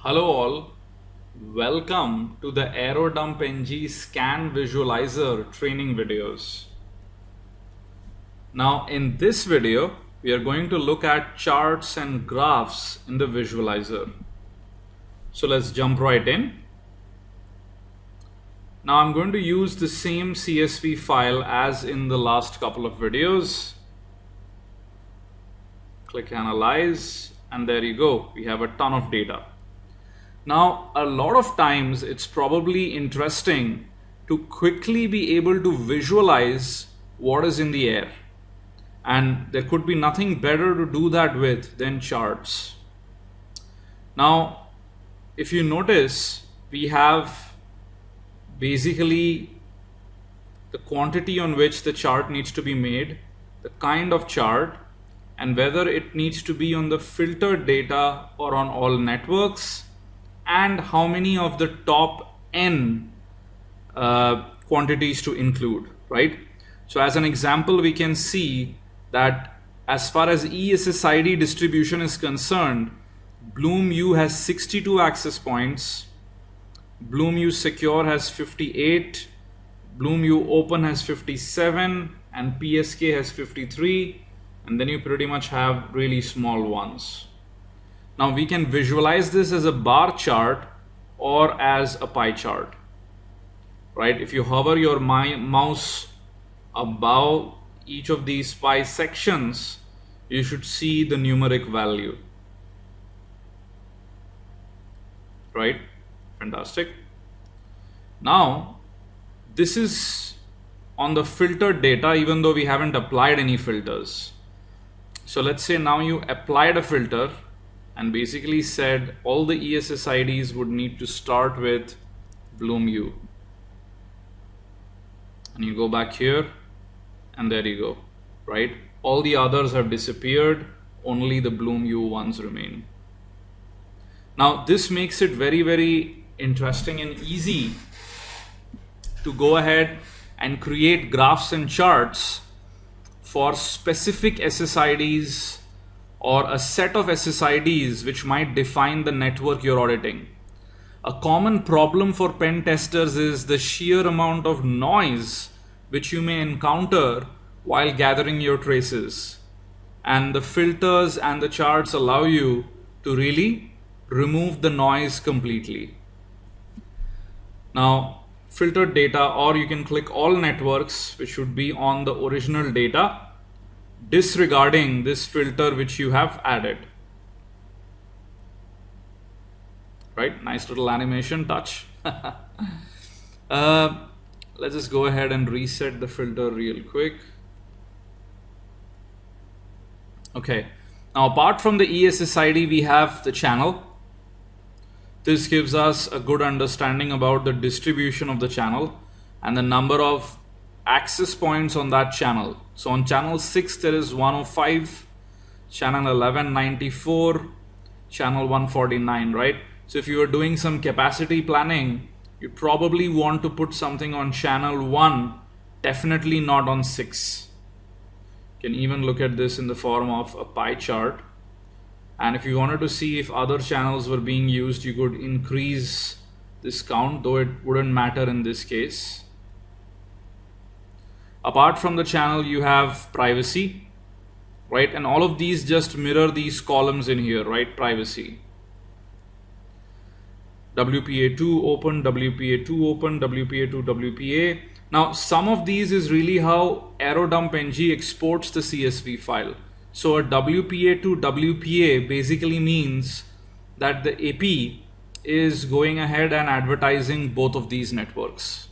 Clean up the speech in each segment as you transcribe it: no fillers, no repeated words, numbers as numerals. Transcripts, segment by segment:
Hello all, welcome to the AeroDumpNG Scan Visualizer training videos. Now in this video, we are going to look at charts and graphs in the visualizer. So let's jump right in. Now I'm going to use the same CSV file as in the last couple of videos. Click Analyze, and there you go. We have a ton of data. Now, a lot of times it's probably interesting to quickly be able to visualize what is in the air. And there could be nothing better to do that with than charts. Now, if you notice, we have basically the quantity on which the chart needs to be made, the kind of chart, and whether it needs to be on the filtered data or on all networks, and how many of the top n quantities to include, right? So as an example, we can see that as far as ESSID distribution is concerned, Bloom U has 62 access points, Bloom U Secure has 58, Bloom U Open has 57, and PSK has 53, and then you pretty much have really small ones. Now we can visualize this as a bar chart or as a pie chart, right? If you hover your mouse above each of these pie sections, you should see the numeric value, right? Fantastic. Now this is on the filtered data, even though we haven't applied any filters. So let's say now you applied a filter and basically said all the ESSIDs would need to start with Bloom U. And you go back here and there you go, right? All the others have disappeared, only the Bloom U ones remain. Now this makes it very, very interesting and easy to go ahead and create graphs and charts for specific SSIDs or a set of SSIDs which might define the network you're auditing. A common problem for pen testers is the sheer amount of noise which you may encounter while gathering your traces. And the filters and the charts allow you to really remove the noise completely. Now, filtered data, or you can click all networks, which should be on the original data, disregarding this filter which you have added, right? Nice little animation touch. Let's just go ahead and reset the filter real quick. Okay, now apart from the ESSID, we have the channel. This gives us a good understanding about the distribution of the channel and the number of access points on that channel. So on channel 6 there is 105, channel 11 94, channel 149, right? So if you are doing some capacity planning, you probably want to put something on channel 1, definitely not on 6. You can even look at this in the form of a pie chart, and if you wanted to see if other channels were being used, you could increase this count, though it wouldn't matter in this case. Apart from the channel, you have privacy, right? And all of these just mirror these columns in here, right? Privacy. WPA2 open, WPA2 open, WPA2 WPA. Now, some of these is really how AeroDumpNG exports the CSV file. So a WPA2 WPA basically means that the AP is going ahead and advertising both of these networks,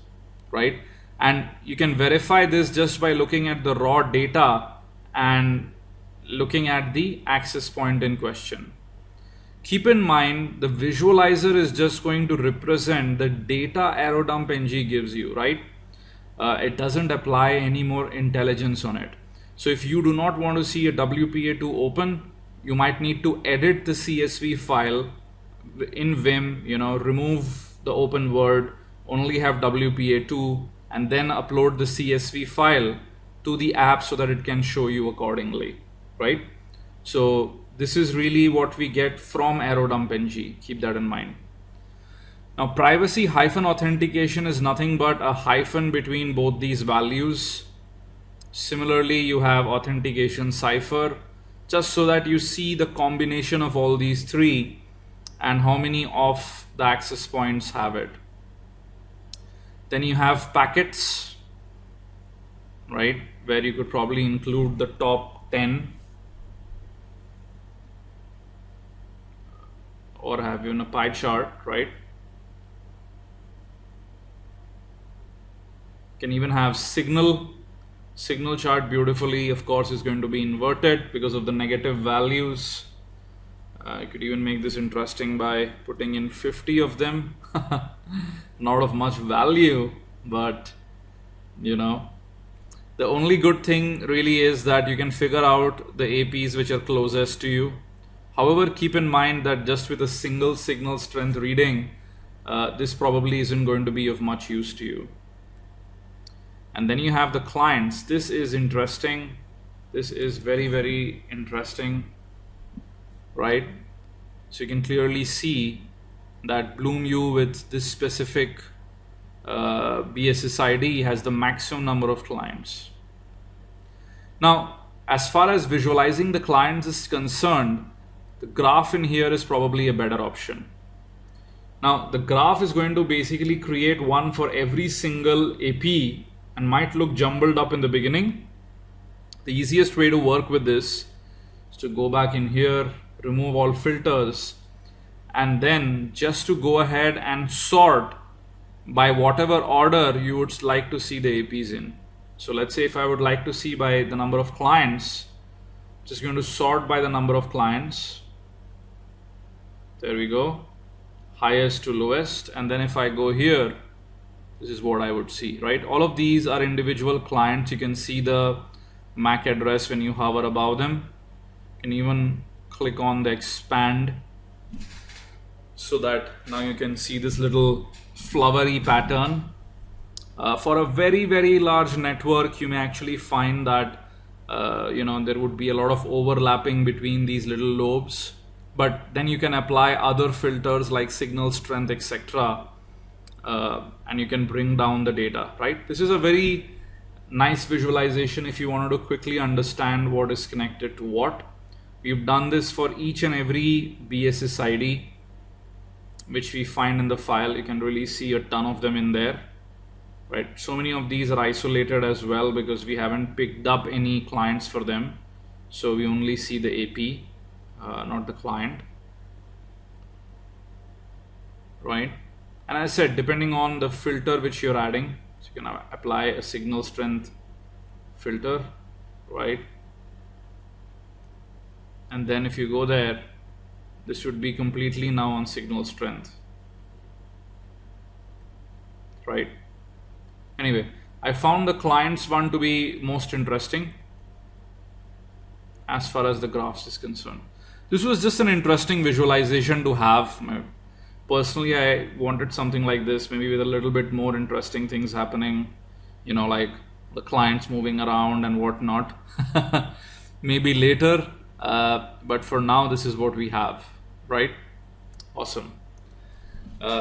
right? And you can verify this just by looking at the raw data and looking at the access point in question. Keep in mind, the visualizer is just going to represent the data AeroDumpNG gives you, right? It doesn't apply any more intelligence on it. So if you do not want to see a WPA2 open, you might need to edit the CSV file in Vim, remove the open word, only have WPA2, and then upload the CSV file to the app so that it can show you accordingly, right? So this is really what we get from AeroDumpNG. Keep that in mind. Now, privacy hyphen authentication is nothing but a hyphen between both these values. Similarly, you have authentication cipher, just so that you see the combination of all these three and how many of the access points have it. Then you have packets, right, where you could probably include the top 10 or have even a pie chart, right? Can even have signal chart beautifully, of course, is going to be inverted because of the negative values. You could even make this interesting by putting in 50 of them. Not of much value, but you know, the only good thing really is that you can figure out the APs which are closest to you. However, keep in mind that just with a single signal strength reading, this probably isn't going to be of much use to you. And then you have the clients. This is interesting. This is very, very interesting, right? So you can clearly see that BloomU with this specific BSSID has the maximum number of clients. Now, as far as visualizing the clients is concerned, the graph in here is probably a better option. Now, the graph is going to basically create one for every single AP and might look jumbled up in the beginning. The easiest way to work with this is to go back in here, remove all filters, and then just to go ahead and sort by whatever order you would like to see the APs in. So let's say if I would like to see by the number of clients, just going to sort by the number of clients. There we go, highest to lowest. And then if I go here, this is what I would see, right? All of these are individual clients. You can see the MAC address when you hover above them. You can even click on the expand so that now you can see this little flowery pattern. For a very, very large network, you may actually find that there would be a lot of overlapping between these little lobes, but then you can apply other filters like signal strength, etc., and you can bring down the data, right? This is a very nice visualization if you wanted to quickly understand what is connected to what. We've done this for each and every BSSID which we find in the file. You can really see a ton of them in there, right? So many of these are isolated as well because we haven't picked up any clients for them, so we only see the AP, not the client, right? And as I said, depending on the filter which you're adding, so you can apply a signal strength filter, right? And then if you go there, this should be completely now on signal strength, right? Anyway, I found the clients one to be most interesting as far as the graphs is concerned. This was just an interesting visualization to have. Personally, I wanted something like this, maybe with a little bit more interesting things happening, like the clients moving around and whatnot. Maybe later, but for now, this is what we have, right? Awesome.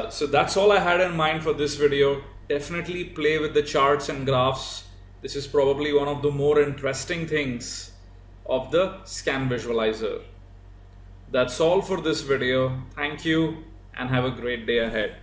So that's all I had in mind for this video. Definitely play with the charts and graphs. This is probably one of the more interesting things of the scan visualizer. That's all for this video. Thank you and have a great day ahead.